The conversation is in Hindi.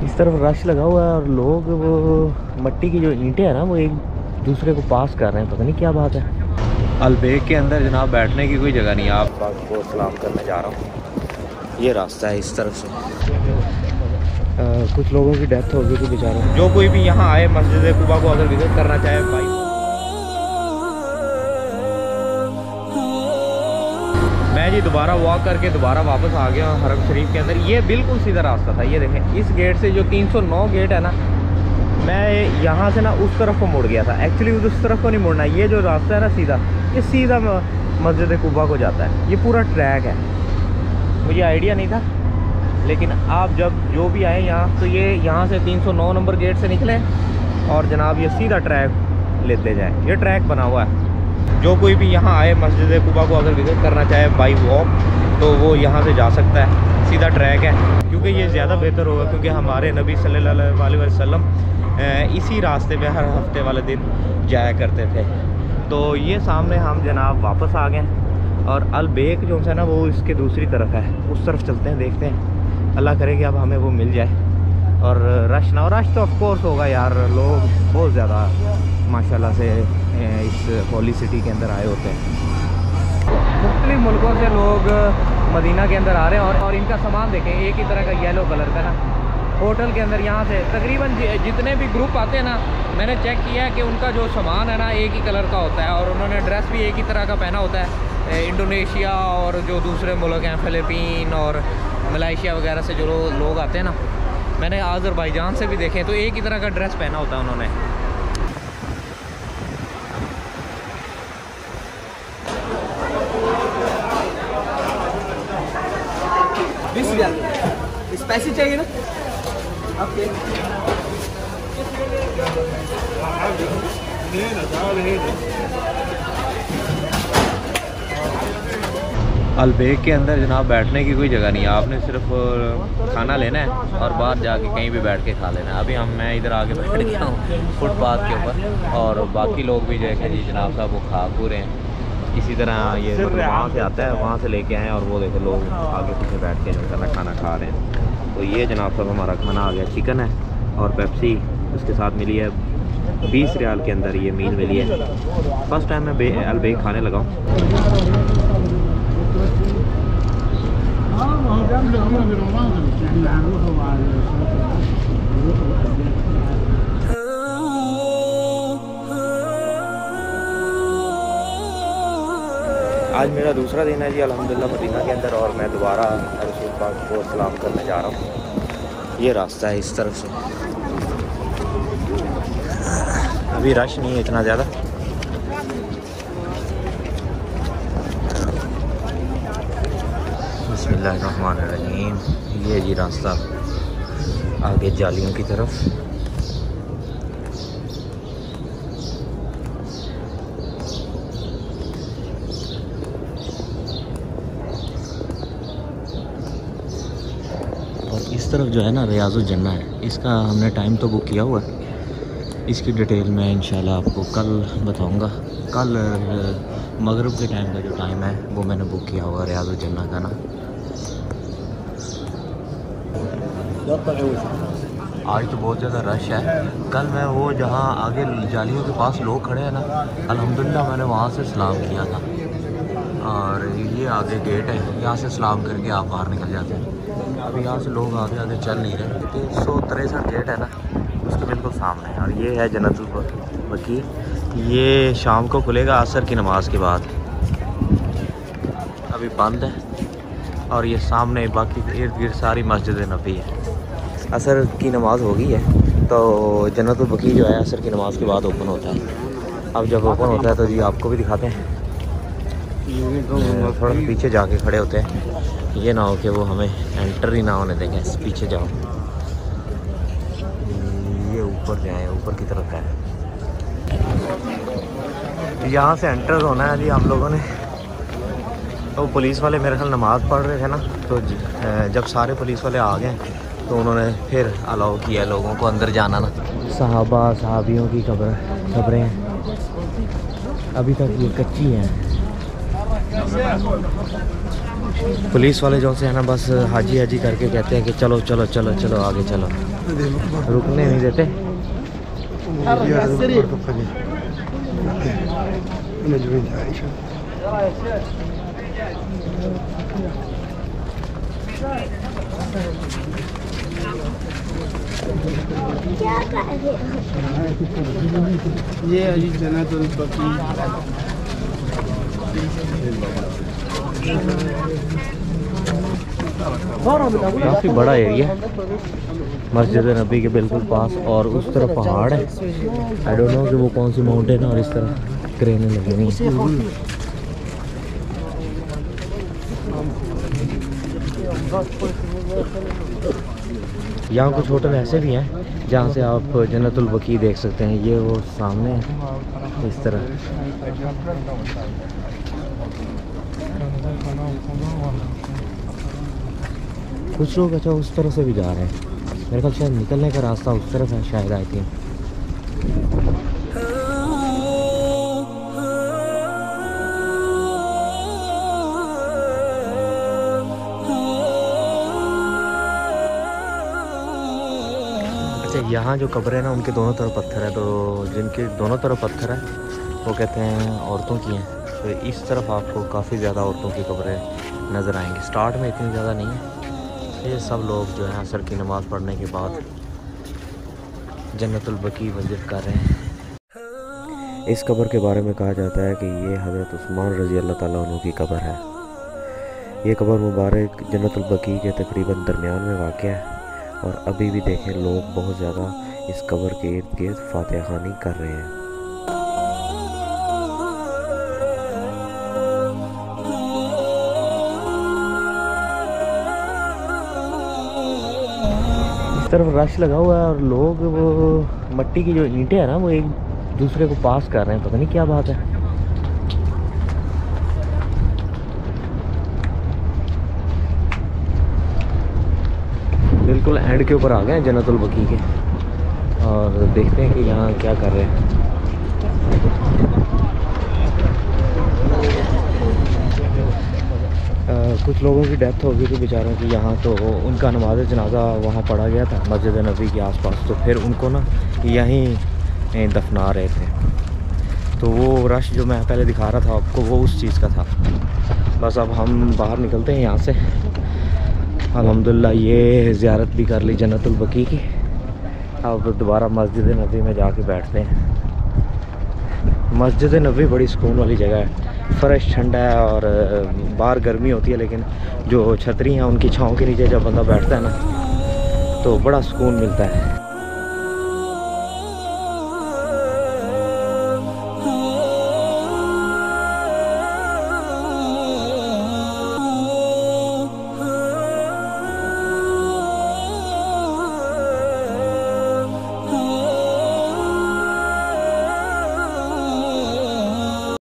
इस तरफ रश लगा हुआ है और लोग वो मट्टी की जो ईंटें हैं ना वो एक दूसरे को पास कर रहे हैं, पता नहीं क्या बात है। अलबेग के अंदर जनाब बैठने की कोई जगह नहीं है। आपको सलाम करने जा रहा हूँ। ये रास्ता है इस तरफ से। कुछ लोगों की डेथ हो गई थी बेचारों। जो कोई भी यहाँ आए मस्जिद कुबा को अगर विजिट करना चाहे भाई, मैं जी दोबारा वॉक करके दोबारा वापस आ गया हरम शरीफ के अंदर। ये बिल्कुल सीधा रास्ता था। ये देखें इस गेट से जो 309 गेट है ना, मैं यहाँ से ना उस तरफ को मुड़ गया था। एक्चुअली उस तरफ को नहीं मुड़ना, ये जो रास्ता है ना सीधा, ये सीधा मस्जिद कुबा को जाता है। ये पूरा ट्रैक है, मुझे आइडिया नहीं था, लेकिन आप जब जो भी आए यहाँ तो ये यहाँ से 309 नंबर गेट से निकले और जनाब ये सीधा ट्रैक लेते जाए। ये ट्रैक बना हुआ है। जो कोई भी यहाँ आए मस्जिद कुबा को अगर विजिट करना चाहे बाई वॉक तो वो यहाँ से जा सकता है। सीधा ट्रैक है, क्योंकि ये ज़्यादा बेहतर होगा, क्योंकि हमारे नबी सल्लल्लाहु अलैहि वसल्लम इसी रास्ते पे हर हफ्ते वाले दिन जाया करते थे। तो ये सामने हम जनाब वापस आ गए और अलबेक जो है ना वो इसके दूसरी तरफ है। उस तरफ चलते हैं, देखते हैं, अल्लाह करे कि अब हमें वो मिल जाए और रश ना हो। रश तो ऑफकोर्स होगा यार, लोग बहुत ज़्यादा माशाल्लाह से इस होली सिटी के अंदर आए होते हैं। मुख्तलिफ मुल्कों से लोग मदीना के अंदर आ रहे हैं और इनका सामान देखें, एक ही तरह का येलो कलर का ना। होटल के अंदर यहाँ से तकरीबन जितने भी ग्रुप आते हैं ना, मैंने चेक किया है कि उनका जो सामान है ना एक ही कलर का होता है और उन्होंने ड्रेस भी एक ही तरह का पहना होता है। इंडोनेशिया और जो दूसरे मुल्क हैं, फ़िलिपीन और मलेशिया वगैरह से जो लोग आते हैं ना, मैंने अज़रबैजान से भी देखे तो एक ही तरह का ड्रेस पहना होता है उन्होंने। स्पाइसी चाहिए ना आपके? अलबेग के अंदर जनाब बैठने की कोई जगह नहीं है। आपने सिर्फ खाना लेना है और बाहर जाके कहीं भी बैठ के खा लेना है। अभी मैं इधर आके बैठ गया हूँ फुटपाथ के ऊपर और बाकी लोग भी जो है जी जनाब साहब वो खा पूरे हैं। इसी तरह ये मतलब वहाँ से आता है, वहाँ से लेके आए और वो देखे लोग आगे पीछे बैठ के जो है खाना खा रहे हैं। तो ये जनाब साहब हमारा खाना आ गया। चिकन है और पेप्सी उसके साथ मिली है। 20 रियाल के अंदर ये मील मिली है। फर्स्ट टाइम मैं अलबेग खाने लगा हूँ। आज मेरा दूसरा दिन है जी अल्हम्दुलिल्लाह मदीना के अंदर और मैं दोबारा रसूल पाक को सलाम करने जा रहा हूँ। ये रास्ता है इस तरफ से। अभी रश नहीं है इतना ज़्यादा। बिस्मिल्लाहिर्रहमानिर्रहीम। ये जी रास्ता आगे जालियों की तरफ। इस तरफ जो है ना रियाजुल जन्ना है। इसका हमने टाइम तो बुक किया हुआ है। इसकी डिटेल मैं इंशाल्लाह आपको कल बताऊंगा। कल मगरिब के टाइम का जो टाइम है वो मैंने बुक किया हुआ रियाजुल जन्ना का ना। आज तो बहुत ज़्यादा रश है। कल मैं वो जहाँ आगे जालियों के पास लोग खड़े हैं ना, अल्हम्दुलिल्लाह मैंने वहाँ से सलाम किया था और ये आगे गेट है, यहाँ से सलाम करके आप बाहर निकल जाते हैं। अभी यहाँ से लोग आगे आगे चल नहीं रहे। 363 गेट है ना, उसके बिल्कुल सामने है और ये है जन्नतुल बकी। ये शाम को खुलेगा असर की नमाज के बाद, अभी बंद है। और ये सामने बाकी इर्द गिर्द सारी मस्जिद नबी है। असर की नमाज हो गई है तो जन्नतुल बकी जो है असर की नमाज के बाद ओपन होता है। अब जब ओपन होता है तो जी आपको भी दिखाते हैं। थोड़ा पीछे जाके खड़े होते हैं, ये ना हो कि वो हमें एंटर ही ना होने देंगे। पीछे जाओ, ये ऊपर जाए, ऊपर की तरफ है। यहाँ से एंटर होना है जी हम लोगों ने। तो पुलिस वाले मेरे ख्याल नमाज़ पढ़ रहे थे ना, तो जब सारे पुलिस वाले आ गए तो उन्होंने फिर अलाउ किया लोगों को अंदर जाना ना। सहाबा सहाबियों की खबरें अभी तक ये कच्ची हैं। पुलिस वाले जो से है ना बस हाजी हाजी करके कहते हैं कि चलो चलो चलो चलो आगे चलो, रुकने नहीं देते। ये अली जन्नतुल बकी। काफ़ी बड़ा एरिया है मस्जिद नबी के बिल्कुल पास, और उस तरफ पहाड़ है। आई डोंट नो कि वो कौन सी माउंटेन है, और इस तरफ क्रेनें लगी हुई हैं। यहाँ कुछ होटल ऐसे भी हैं जहाँ से आप जन्नतुल बकी देख सकते हैं। ये वो सामने इस तरह। कुछ लोग अच्छा उस तरह से भी जा रहे हैं, मेरे ख्याल शायद निकलने का रास्ता उस तरफ है शायद, आई थिंक। अच्छा, यहाँ जो कब्रें हैं ना उनके दोनों तरफ पत्थर है, तो जिनके दोनों तरफ पत्थर है वो कहते हैं औरतों की हैं। तो इस तरफ आपको काफ़ी ज़्यादा औरतों की कब्रें नज़र आएंगी। स्टार्ट में इतनी ज़्यादा नहीं है। ये सब लोग जो है असर की नमाज़ पढ़ने के बाद जन्नतुल बकी विज़िट कर रहे हैं। इस कब्र के बारे में कहा जाता है कि ये हज़रत उस्मान रज़ी अल्लाह ताला अन्हु की कब्र है। ये कब्र मुबारक जन्नतुल बकी के तकरीबन दरमियान में वाक़ है, और अभी भी देखें लोग बहुत ज़्यादा इस कब्र के इर्द गिर्द फातिहा ख़वानी कर रहे हैं। इस तरफ रश लगा हुआ है, और लोग वो मट्टी की जो ईंटें हैं ना वो एक दूसरे को पास कर रहे हैं, पता नहीं क्या बात है। बिल्कुल एंड के ऊपर आ गए हैं जन्नतुल बकी के, और देखते हैं कि यहाँ क्या कर रहे हैं। कुछ लोगों की डेथ हो गई थी बेचारों की यहाँ, तो उनका नमाज जनाजा वहाँ पढ़ा गया था मस्जिद नबी के आसपास, तो फिर उनको ना यहीं दफना रहे थे। तो वो रश जो मैं पहले दिखा रहा था आपको वो उस चीज़ का था। बस अब हम बाहर निकलते हैं यहाँ से। अल्हम्दुलिल्लाह ये ज़ियारत भी कर ली जन्नतुल बकी की। अब दोबारा मस्जिद नबी में जाके बैठते हैं। मस्जिद नबी बड़ी सुकून वाली जगह है, फ्रेश ठंडा है, और बाहर गर्मी होती है, लेकिन जो छतरी हैं उनकी छाँव के नीचे जब बंदा बैठता है ना तो बड़ा सुकून मिलता है।